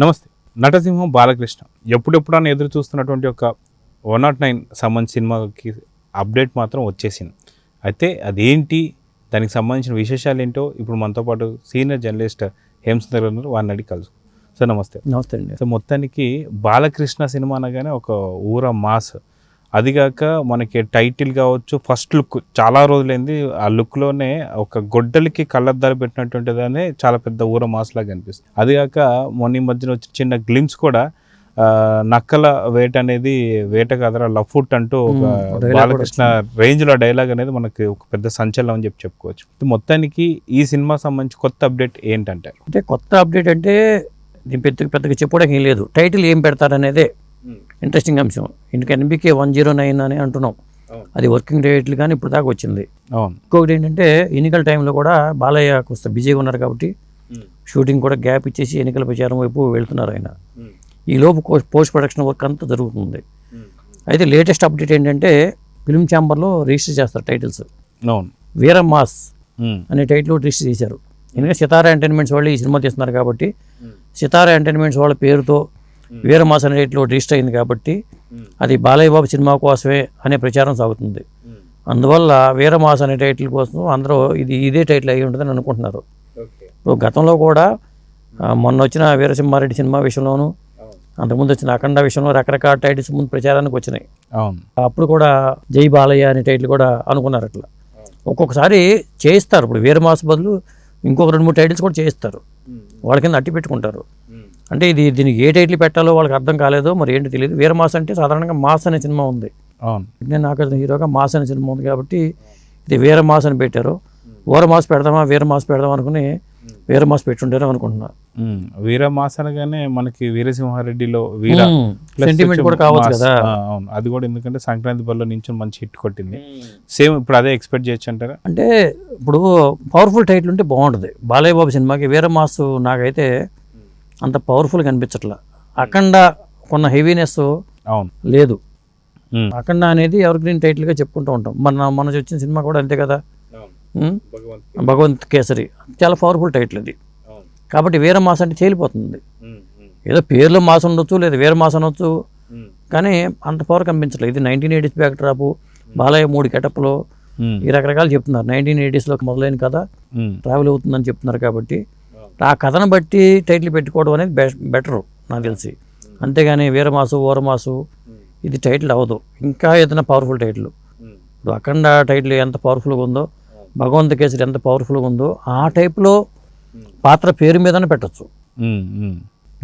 నమస్తే. నటసింహం బాలకృష్ణ ఎప్పుడెప్పుడన్నా ఎదురు చూస్తున్నటువంటి ఒక 109 సంబంధించిన సినిమాకి అప్డేట్ మాత్రం వచ్చేసింది. అయితే అదేంటి, దానికి సంబంధించిన విశేషాలు ఏంటో ఇప్పుడు మనతో పాటు సీనియర్ జర్నలిస్ట్ హేమసుందర్ గారు ఉన్నారు. వారిని అడిగి కలుసు. సార్ నమస్తే. నమస్తే అండి. సో మొత్తానికి బాలకృష్ణ సినిమా అనగానే ఒక ఊర మాస్, అదిగాక మనకి టైటిల్ కావచ్చు, ఫస్ట్ లుక్ చాలా రోజులైంది. ఆ లుక్లోనే ఒక గొడ్డలికి కళ్ళద్దాలు పెట్టినటువంటిదనే చాలా పెద్ద ఊర మాస్ లాగా అనిపిస్తుంది. అదిగాక మొన్న మధ్యన వచ్చిన చిన్న గ్లిమ్స్ కూడా నక్కల వేట అనేది వేట కాదరా లఫుట్ అంటూ ఒక బాలకృష్ణ రేంజ్లో డైలాగ్ అనేది మనకి ఒక పెద్ద సంచలనం అని చెప్పుకోవచ్చు. మొత్తానికి ఈ సినిమా సంబంధించి కొత్త అప్డేట్ ఏంటంటారు? అంటే కొత్త అప్డేట్ అంటే దీని పెద్దగా చెప్పుకోవడానికి ఏం లేదు. టైటిల్ ఏం పెడతారనేదే ఇంట్రెస్టింగ్ అంశం. ఇందుకు NBK 109 అని అంటున్నాం, అది వర్కింగ్ టైటిల్ కానీ ఇప్పుడు దాకా వచ్చింది. ఇంకొకటి ఏంటంటే ఎన్నికల టైంలో కూడా బాలయ్య కొంత బిజీగా ఉన్నారు కాబట్టి షూటింగ్ కూడా గ్యాప్ ఇచ్చేసి ఎన్నికల ప్రచారం వైపు వెళ్తున్నారు ఆయన. ఈ లోపు పోస్ట్ ప్రొడక్షన్ వర్క్ అంతా జరుగుతుంది. అయితే లేటెస్ట్ అప్డేట్ ఏంటంటే ఫిల్మ్ ఛాంబర్లో రిజిస్టర్ చేస్తారు టైటిల్స్. వీర మాస్ అనే టైటిల్ రిజిస్టర్ చేశారు. ఎందుకంటే సితారా ఎంటర్టైన్మెంట్స్ వాళ్ళు ఈ సినిమా తీస్తున్నారు కాబట్టి సితారా ఎంటర్టైన్మెంట్స్ వాళ్ళ పేరుతో వీరమాస్ అనే టైటిల్ రిజిస్టర్ అయింది కాబట్టి అది బాలయ్య బాబు సినిమా కోసమే అనే ప్రచారం సాగుతుంది. అందువల్ల వీరమాస్ అనే టైటిల్ కోసం అందరూ ఇదే టైటిల్ అయ్యి ఉంటుందని అనుకుంటున్నారు. ఇప్పుడు గతంలో కూడా మొన్న వచ్చిన వీరసింహారెడ్డి సినిమా విషయంలోనూ అంతకుముందు వచ్చిన అఖండ విషయంలో రకరకాల టైటిల్స్ ముందు ప్రచారానికి వచ్చినాయి. అప్పుడు కూడా జై బాలయ్య అనే టైటిల్ కూడా అనుకున్నారు. అట్లా ఒక్కొక్కసారి చేయిస్తారు. ఇప్పుడు వీరమాస్ బదులు ఇంకొక 2-3 టైటిల్స్ కూడా చేయిస్తారు, వాళ్ళ కింద అట్టి పెట్టుకుంటారు. అంటే దీనికి ఏ టైటిల్ పెట్టాలో వాళ్ళకి అర్థం కాలేదో మరి ఏంటో తెలియదు. వీరమాస్ అంటే సాధారణంగా మాస్ అనే సినిమా ఉంది, నేను నాగార్జున హీరోగా మాస్ అనే సినిమా ఉంది కాబట్టి ఇది వీరమాస్ అని పెట్టారు. ఓరమాస్ పెడదామా వీరమాస్ పెడదాం అనుకుని వీరమాస్ పెట్టుంటారు అనుకుంటున్నా. వీరమాస్ అనగానే మనకి వీరసింహారెడ్డిలో వీర సెంటిమెంట్ కూడా కావచ్చు కదా. అది కూడా ఎందుకంటే సంక్రాంతి బరిలో నుంచి మంచి హిట్ కొట్టింది. సేమ్ ఇప్పుడు అదే ఎక్స్పెక్ట్ చేయొచ్చు అంటారా? అంటే ఇప్పుడు పవర్ఫుల్ టైటిల్ ఉంటే బాగుంటుంది. బాలయ్య బాబు సినిమాకి వీరమాస్ నాకైతే అంత పవర్ఫుల్గా అనిపించట్లా. అఖండ కొన్న హెవీనెస్ లేదు. అఖండ అనేది ఎవర్ గ్రీన్ టైటిల్గా చెప్పుకుంటూ ఉంటాం. మన వచ్చిన సినిమా కూడా అంతే కదా, భగవంత్ కేసరి చాలా పవర్ఫుల్ టైటిల్ అది. కాబట్టి వీరమాస్ అంటే తేలిపోతుంది. ఏదో పేర్లో మాస్ ఉండొచ్చు, లేదా వీరమాస్ అనొచ్చు, కానీ అంత పవర్ కనిపించట్లేదు. ఇది 1980s బ్యాక్ డ్రాప్, బాలయ్య 3 గెటప్లో ఈ రకరకాలు చెప్తున్నారు. 1980sలో మొదలైన కథ ట్రావెల్ అవుతుందని చెప్తున్నారు. కాబట్టి ఆ కథను బట్టి టైటిల్ పెట్టుకోవడం అనేది బెటరు నాకు తెలిసి. అంతేగాని వీరమాసు ఓరమాసు ఇది టైటిల్ అవ్వదు. ఇంకా ఏదైనా పవర్ఫుల్ టైటిల్, ఇప్పుడు అఖండ టైటిల్ ఎంత పవర్ఫుల్గా ఉందో, భగవంత్ కేసరి ఎంత పవర్ఫుల్గా ఉందో, ఆ టైప్లో పాత్ర పేరు మీదనే పెట్టచ్చు.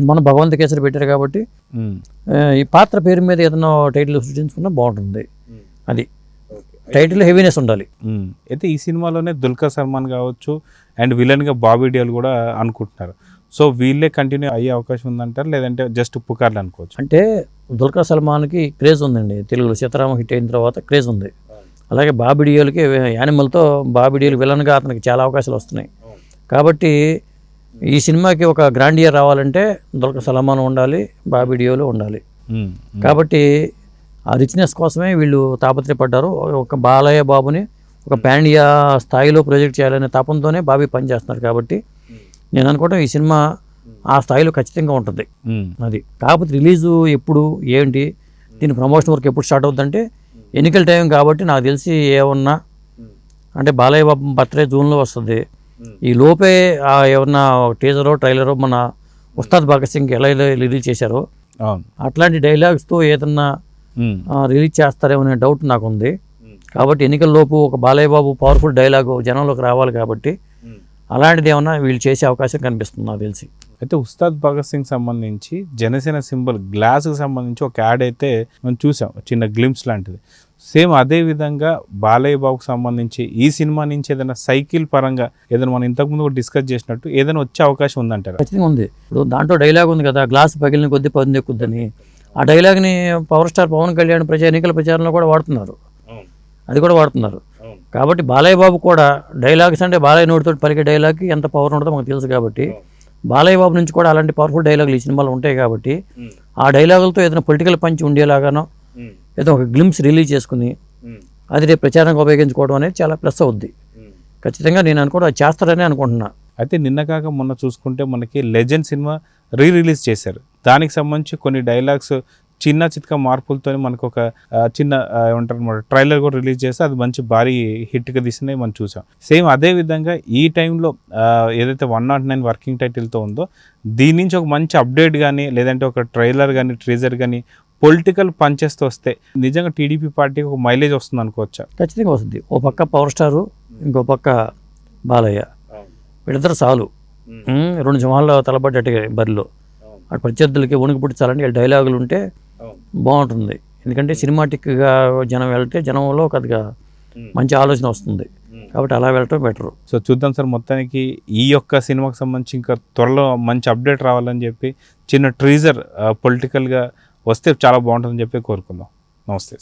మనం భగవంత్ కేసరి పెట్టారు కాబట్టి ఈ పాత్ర పేరు మీద ఏదైనా టైటిల్ సృష్టించుకున్నా బాగుంటుంది. అది టైటిల్ హెవీనెస్ ఉండాలి. అయితే ఈ సినిమాలోనే దుల్కర్ సల్మాన్ కావచ్చు అండ్ విలన్గా బాబీ డియోల్ కూడా అనుకుంటున్నారు. సో వీళ్ళే కంటిన్యూ అయ్యే అవకాశం ఉందంటారు, లేదంటే జస్ట్ పుకార్లు అనుకోవచ్చు? అంటే దుల్కర్ సల్మాన్కి క్రేజ్ ఉందండి. తెలుగులో సీతారామ హిట్ అయిన తర్వాత క్రేజ్ ఉంది. అలాగే బాబీ డియోల్కి యానిమల్తో బాబీ డియోల్ విలన్గా అతనికి చాలా అవకాశాలు వస్తున్నాయి. కాబట్టి ఈ సినిమాకి ఒక గ్రాండ్ ఇయర్ రావాలంటే దుల్కర్ సల్మాన్ ఉండాలి, బాబీ డియోల్ ఉండాలి. కాబట్టి ఆ రిచ్నెస్ కోసమే వీళ్ళు తాపత్రయపడ్డారు. ఒక బాలయ్య బాబుని ఒక పాన్ ఇండియా స్థాయిలో ప్రొజెక్ట్ చేయాలనే తపంతోనే బాబీ పనిచేస్తున్నారు. కాబట్టి నేను అనుకోవడం ఈ సినిమా ఆ స్థాయిలో ఖచ్చితంగా ఉంటుంది. అది కాకపోతే రిలీజు ఎప్పుడు ఏంటి, దీని ప్రమోషన్ వర్క్ ఎప్పుడు స్టార్ట్ అవుతుందంటే ఎన్నికల టైం కాబట్టి నాకు తెలిసి ఏమన్నా అంటే బాలయ్య బాబు బర్త్డే జూన్లో వస్తుంది. ఈ లోపే ఏమన్నా టీజరో ట్రైలరో మన ఉస్తాద్ భగత్ సింగ్ ఎలా రిలీజ్ చేశారో అట్లాంటి డైలాగ్స్తో ఏదన్నా రిలీజ్ చేస్తారేమో అనే డౌట్ నాకు ఉంది. కాబట్టి ఎన్నికల లోపు ఒక బాలయ్య బాబు పవర్ఫుల్ డైలాగు జనంలోకి రావాలి కాబట్టి అలాంటిది ఏమన్నా వీళ్ళు చేసే అవకాశం కనిపిస్తుంది నాకు తెలిసి. అయితే ఉస్తాద్ భగత్ సింగ్ సంబంధించి జనసేన సింబల్ గ్లాస్కి సంబంధించి ఒక యాడ్ అయితే మనం చూసాం, చిన్న గ్లిమ్స్ లాంటిది. సేమ్ అదే విధంగా బాలయ్య బాబుకి సంబంధించి ఈ సినిమా నుంచి ఏదైనా సైకిల్ పరంగా ఏదైనా మనం ఇంతకుముందు కూడా డిస్కస్ చేసినట్టు ఏదైనా వచ్చే అవకాశం ఉందంటారు? ఖచ్చితంగా ఉంది. ఇప్పుడు దాంట్లో డైలాగ్ ఉంది కదా, గ్లాస్ పగిలిన కొద్ది పది ఎక్కుద్దని. ఆ డైలాగ్ని పవర్ స్టార్ పవన్ కళ్యాణ్ ఎన్నికల ప్రచారంలో కూడా వాడుతున్నారు, అది కూడా వాడుతున్నారు. కాబట్టి బాలయ్య బాబు కూడా డైలాగ్స్ అంటే బాలయ్య నోటితో పలికే డైలాగ్కి ఎంత పవర్ ఉంటుందో మనకు తెలుసు. కాబట్టి బాలయ్య బాబు నుంచి కూడా అలాంటి పవర్ఫుల్ డైలాగులు ఈ సినిమాలో ఉంటాయి. కాబట్టి ఆ డైలాగులతో ఏదైనా పొలిటికల్ పంచ్ ఉండేలాగానో ఏదో ఒక గ్లిమ్స్ రిలీజ్ చేసుకుని అది రేపు ప్రచారంగా ఉపయోగించుకోవడం అనేది చాలా ప్లస్ అవుద్ది. ఖచ్చితంగా నేను అనుకోవడం అది చేస్తారని అనుకుంటున్నా. అయితే నిన్న కాక మొన్న చూసుకుంటే మనకి లెజెండ్ సినిమా రిలీజ్ చేశారు. దానికి సంబంధించి కొన్ని డైలాగ్స్ చిన్న చిత్క మార్పులతో మనకు ఒక చిన్న ఏమంటారు అనమాట ట్రైలర్ కూడా రిలీజ్ చేస్తే అది మంచి భారీ హిట్గా తీసినవి మనం చూసాం. సేమ్ అదే విధంగా ఈ టైంలో ఏదైతే 109 వర్కింగ్ టైటిల్తో ఉందో దీని నుంచి ఒక మంచి అప్డేట్ కానీ లేదంటే ఒక ట్రైలర్ కానీ ట్రీజర్ కానీ పొలిటికల్ పంచెస్తో వస్తే నిజంగా టీడీపీ పార్టీకి ఒక మైలేజ్ వస్తుంది అనుకోవచ్చా? ఖచ్చితంగా వస్తుంది. ఓ పక్క పవర్ స్టారు, ఇంకో పక్క బాలయ్య, వీళ్ళిద్దరు చాలు 2 సింహాల్లో తలపడ్డట్టుగా బరిలో. అటు ప్రత్యర్థులకి వణుకు పుట్టించాలంటే వీళ్ళ డైలాగులు ఉంటే బాగుంటుంది. ఎందుకంటే సినిమాటిక్గా జనం వెళ్తే జనంలో కొద్దిగా మంచి ఆలోచన వస్తుంది. కాబట్టి అలా వెళ్ళటం బెటరు. సో చూద్దాం సార్, మొత్తానికి ఈ యొక్క సినిమాకి సంబంధించి ఇంకా త్వరలో మంచి అప్డేట్ రావాలని చెప్పి చిన్న ట్రీజర్ పొలిటికల్గా వస్తే చాలా బాగుంటుందని చెప్పి కోరుకుందాం. నమస్తే.